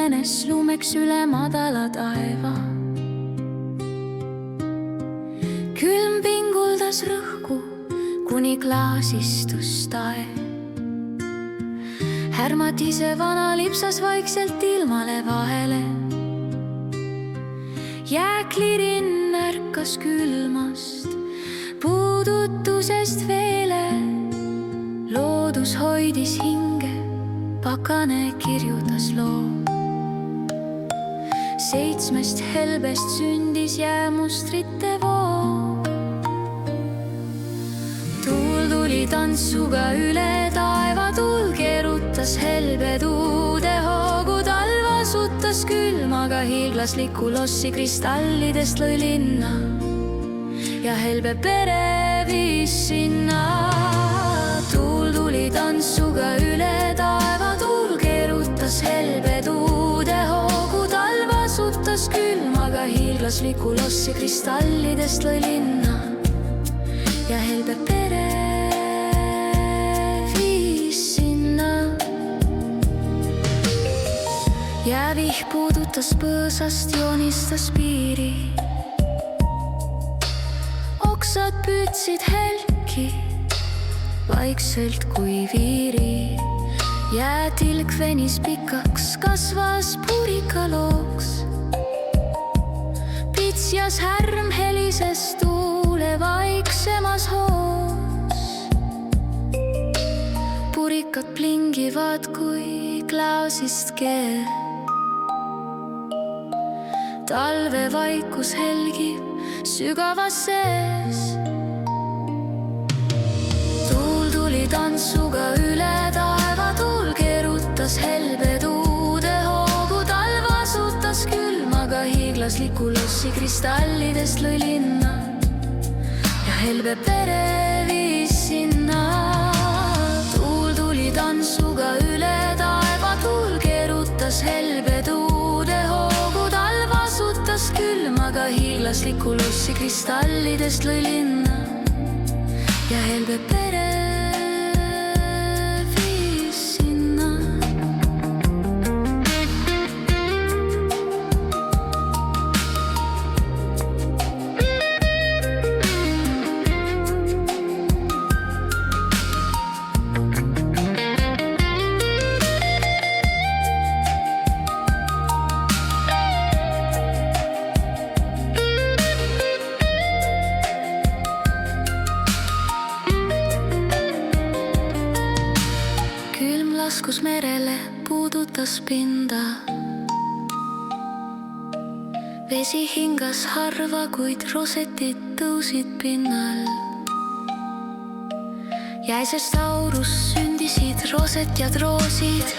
kuumenes lumeks üle madala taeva. Külm pinguldas rõhku, kuni klaasistus tae. Härmatise vana lipsas vaikselt ilmale vahele. Jääklirin ärkas külmast, puudutusest veele. Loodus hoidis hinge, pakane kirjutas loo. 7 helbest sündis jäämustrite voo. Tuul tuli tantsuga üle taeva, tuul keerutas helbetuude hoogu. Talv asutas külmaga hiiglaslikku lossi, kristallidest lõi linna ja helbe pere viis sinna. Tuul tuli tantsuga üle taeva, tuul keerutas helbetuude hoogu. Talv asutas külmaga hiiglaslikku lossi, kristallidest lõi linna ja helbe pere viis sinna. Jäävih puudutas põõsast, joonistas piiri. Oksad püüdsid helki vaikselt kui viiri. Jäätilk venis pikaks, kasvas purikalooks. Pitsjas härm helises tuule vaiksemas hoos. Purikad plingivad kui klaasist keel. Talvevaikus helgib sügavas sees. Tuul tuli tantsuga üle taeva, tuul keerutas helbetuude hoogu. Talv asutas külmaga hiiglaslikku lossi, kristallidest lõi linna ja helbe pere viis sinna. Tuul tuli tantsuga üle taeva, tuul keerutas helbetuude hoogu. Talv asutas külmaga hiiglaslikku lossi, kristallidest lõi linna ja helbe pere viis sinna. Laskus merele, puudutas pinda. Vesi hingas harva, kuid rosetid tõusid pinnal. Jäisest aurus sündisid roset ja troosid.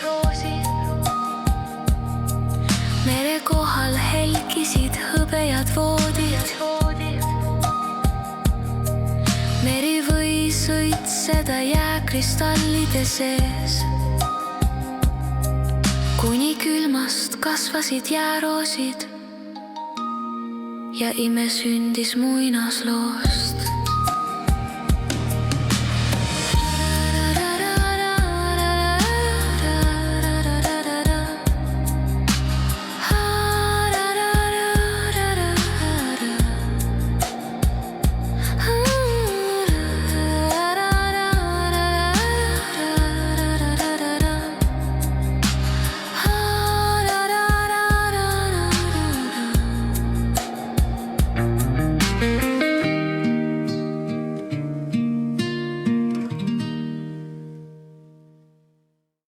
Mere kohal helkisid hõbejad voodid. Meri võis õitseda jääkristallide sees. Kuni külmast kasvasid jääroosid ja ime sündis muinasloost.